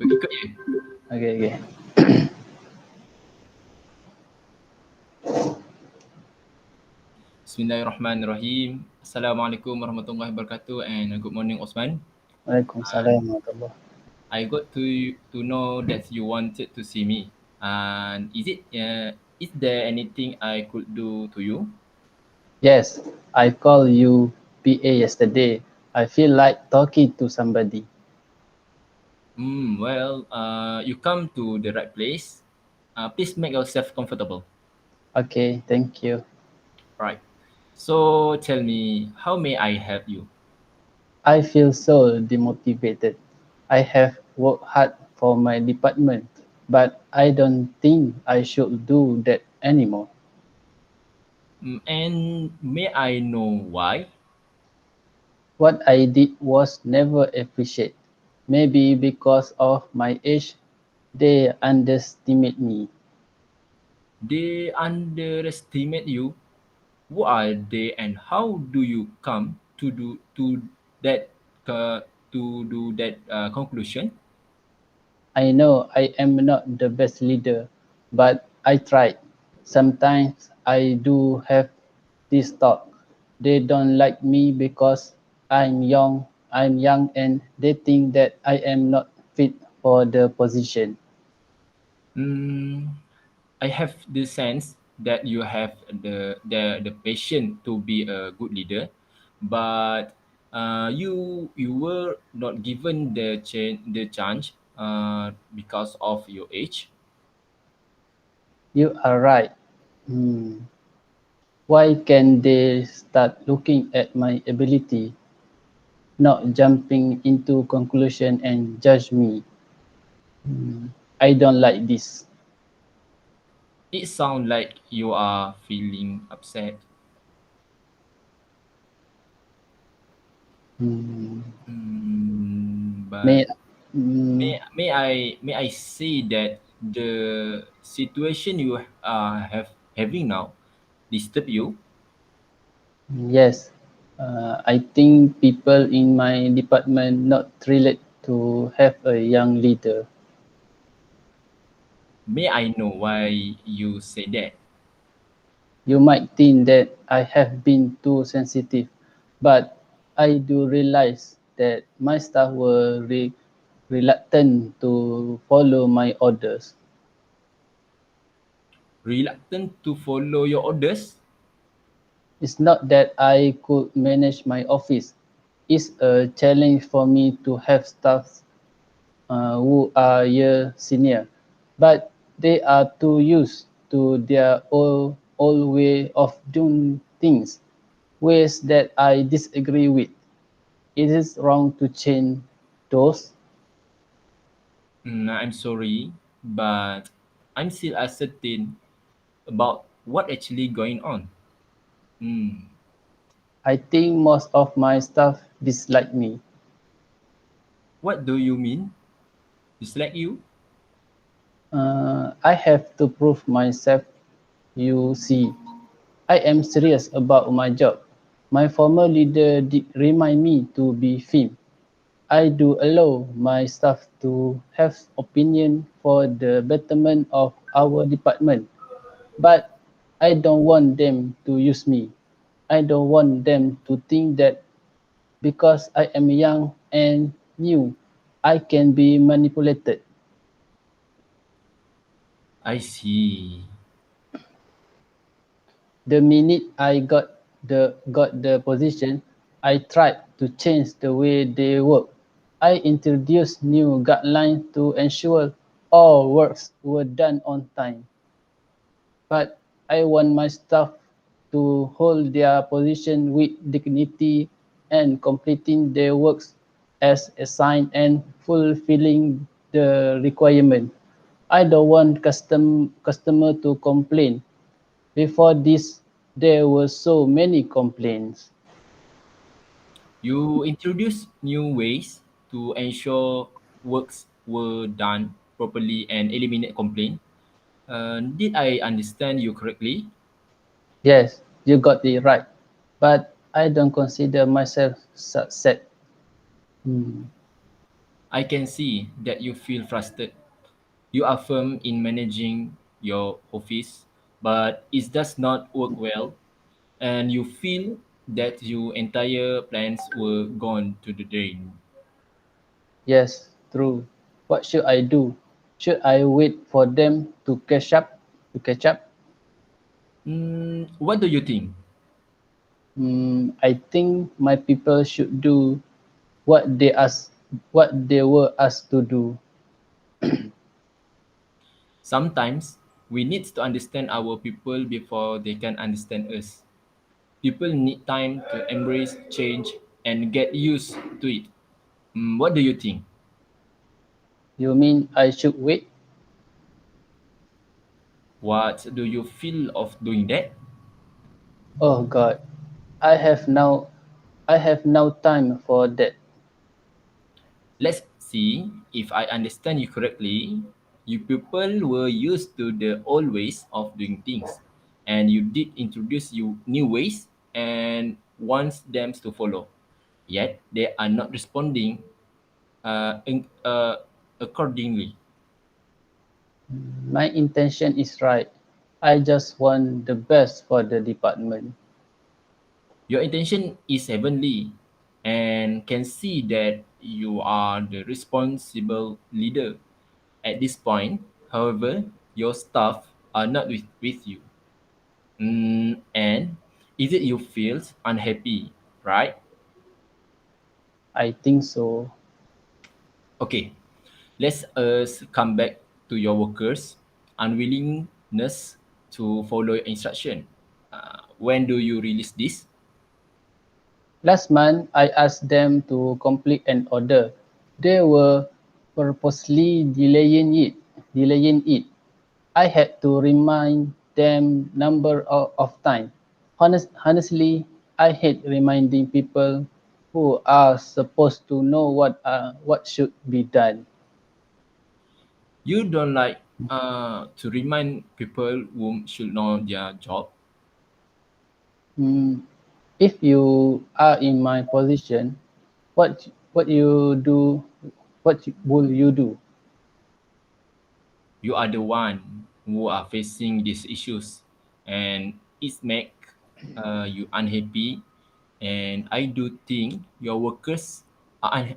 Berikut ya. Okay. Bismillahirrahmanirrahim. Assalamualaikum warahmatullahi wabarakatuh and good morning Osman. Waalaikumsalam And warahmatullahi. I got to know that you wanted to see me. And is there anything I could do to you? Yes, I called you PA yesterday. I feel like talking to somebody. You come to the right place. Please make yourself comfortable. Okay, thank you. Right. So tell me, how may I help you? I feel so demotivated. I have worked hard for my department, but I don't think I should do that anymore. And may I know why? What I did was never appreciated. Maybe because of my age, they underestimate me. They underestimate you. Who are they, and how do you come that to do that conclusion? I know I am not the best leader, but I tried. Sometimes I do have this thought. They don't like me because I'm young and they think that I am not fit for the position. Mm, I have the sense that you have the passion to be a good leader, but you were not given the chance because of your age. You are right. Hmm. Why can they start looking at my ability, not jumping into conclusion and judge me? I don't like this. It sounds like you are feeling upset. Hmm. But May, hmm, may I say that the situation you have having now disturb you? Yes, I think people in my department not thrilled to have a young leader. May I know why you say that? You might think that I have been too sensitive, but I do realize that my staff were reluctant to follow my orders. Reluctant to follow your orders? It's not that I could manage my office. It's a challenge for me to have staff who are year senior, but they are too used to their old way of doing things, ways that I disagree with. It is wrong to change those. I'm sorry, but I'm still uncertain about what actually going on. Mm, I think most of my staff dislike me. what do you mean? Dislike you? I have to prove myself. You see, I am serious about my job. My former leader did remind me to be firm. I do allow my staff to have opinion for the betterment of our department, but I don't want them to use me. I don't want them to think that because I am young and new, I can be manipulated. I see. The minute I got the position, I tried to change the way they work. I introduced new guidelines to ensure all works were done on time. But I want my staff to hold their position with dignity and completing their works as assigned and fulfilling the requirement. I don't want customer to complain. Before this, there were so many complaints. You introduced new ways to ensure works were done properly and eliminate complaint. Did I understand you correctly? Yes, you got it right. But I don't consider myself success. Hmm. I can see that you feel frustrated. You are firm in managing your office, but it does not work well, and you feel that your entire plans were gone to the drain. Yes, true. What should I do? Should I wait for them to catch up? To catch up? What do you think? I think my people should do what they ask, what they were asked to do. Sometimes we need to understand our people before they can understand us. People need time to embrace change and get used to it. What do you think? You mean I should wait? What do you feel of doing that? Oh God, I have now, I have no time for that. Let's see if I understand you correctly. You people were used to the old ways of doing things, and you did introduce you new ways and wants them to follow. Yet they are not responding accordingly. My intention is right. I just want the best for the department. Your intention is heavenly, and can see that you are the responsible leader. At this point, however, your staff are not with you. And is it you feel unhappy, right? I think so. Okay, let's us come back to your workers' unwillingness to follow your instruction. When do you release this? Last month, I asked them to complete an order. They were purposely delaying it. I had to remind them number of time. Honestly, I hate reminding people who are supposed to know what should be done. You don't like to remind people who should know their job. Hmm, if you are in my position, what you do, will you do? You are the one who are facing these issues, and it make you unhappy. And I do think your workers are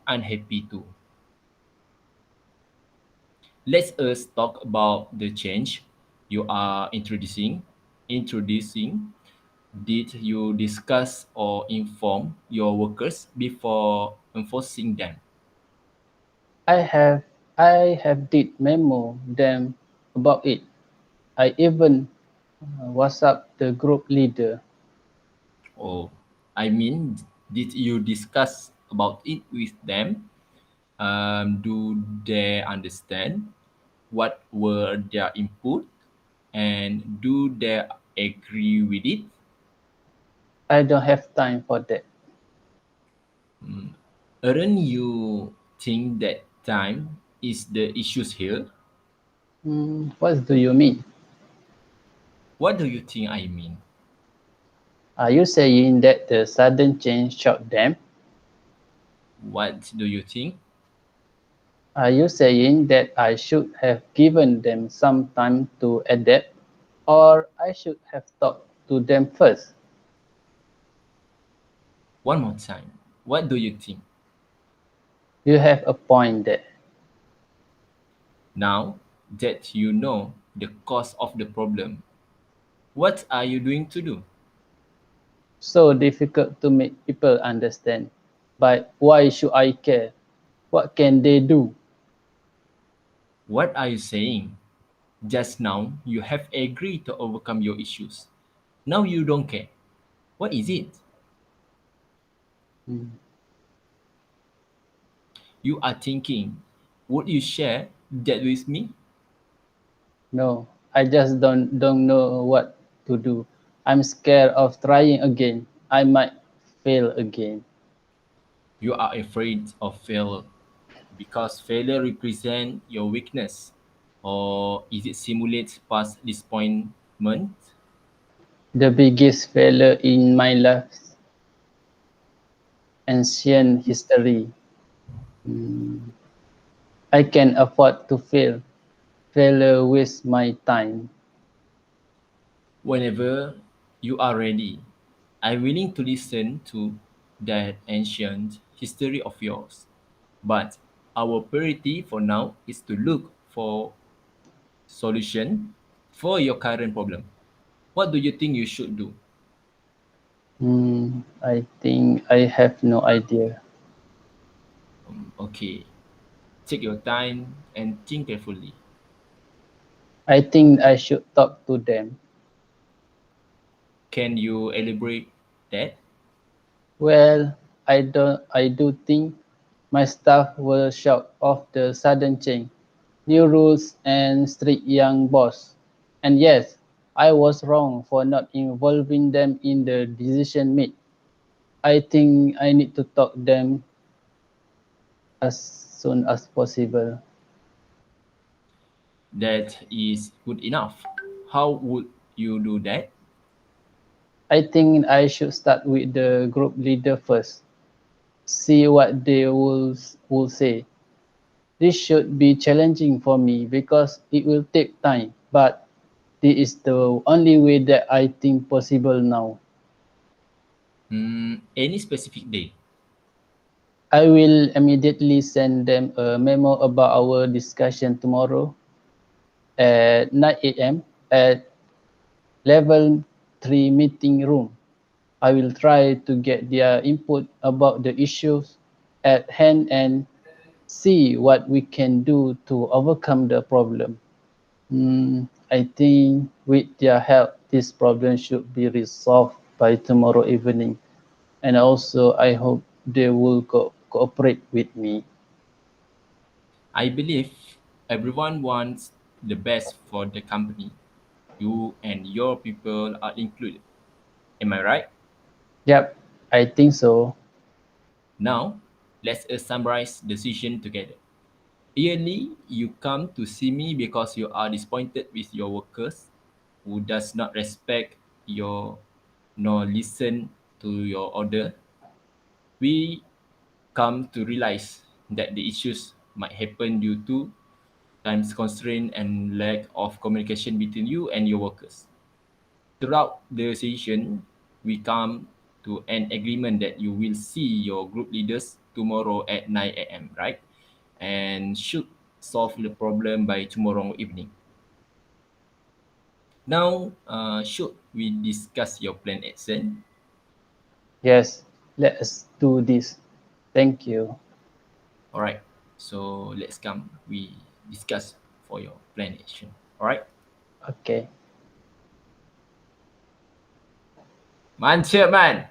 unhappy too. Let us talk about the change you are introducing. Did you discuss or inform your workers before enforcing them? I have I have did memo them about it. I even WhatsApp the group leader. Oh, I mean, did you discuss about it with them? Do they understand? What were their input? And do they agree with it? I don't have time for that. Aren't you think that time is the issues here? What do you mean? What do you think I mean? Are you saying that the sudden change shocked them? What do you think? Are you saying that I should have given them some time to adapt? Or I should have talked to them first? One more time. What do you think? You have a point there. Now that you know the cause of the problem, what are you doing to do? So difficult to make people understand. But why should I care? What can they do? What are you saying? Just now you have agreed to overcome your issues. Now you don't care. What is it? Hmm, You are thinking, would you share that with me? No, I just don't know what to do. I'm scared of trying again. I might fail again. You are afraid of failure because failure represents your weakness, or is it simulates past disappointment? The biggest failure in my life's ancient history. Mm, I can afford to fail. Failure waste my time. Whenever you are ready, I'm willing to listen to that ancient history of yours. But our priority for now is to look for solution for your current problem. What do you think you should do? I think I have no idea. Okay, take your time and think carefully. I think I should talk to them. Can you elaborate that? Well, I do think my staff were shocked of the sudden change, new rules and strict young boss. And yes, I was wrong for not involving them in the decision made. I think I need to talk them as soon as possible. That is good enough. How would you do that? I think I should start with the group leader first, see what they will say. This should be challenging for me because it will take time, but this is the only way that I think possible now. Any specific day? I will immediately send them a memo about our discussion tomorrow at 9 a.m. at level 3 meeting room. I will try to get their input about the issues at hand and see what we can do to overcome the problem. I think with their help, this problem should be resolved by tomorrow evening. And also, I hope they will cooperate with me. I believe everyone wants the best for the company. You and your people are included. Am I right? Yep, I think so. Now, let's summarize the decision together. Yearly, you come to see me because you are disappointed with your workers who does not respect your nor listen to your order. We come to realize that the issues might happen due to times constraint and lack of communication between you and your workers. Throughout the session, we come to an agreement that you will see your group leaders tomorrow at 9 a.m., right? And should solve the problem by tomorrow evening. Now, should we discuss your plan action? Yes, let's do this. Thank you. All right. So let's come. We discuss for your plan action. All right. Okay. Mantap, man.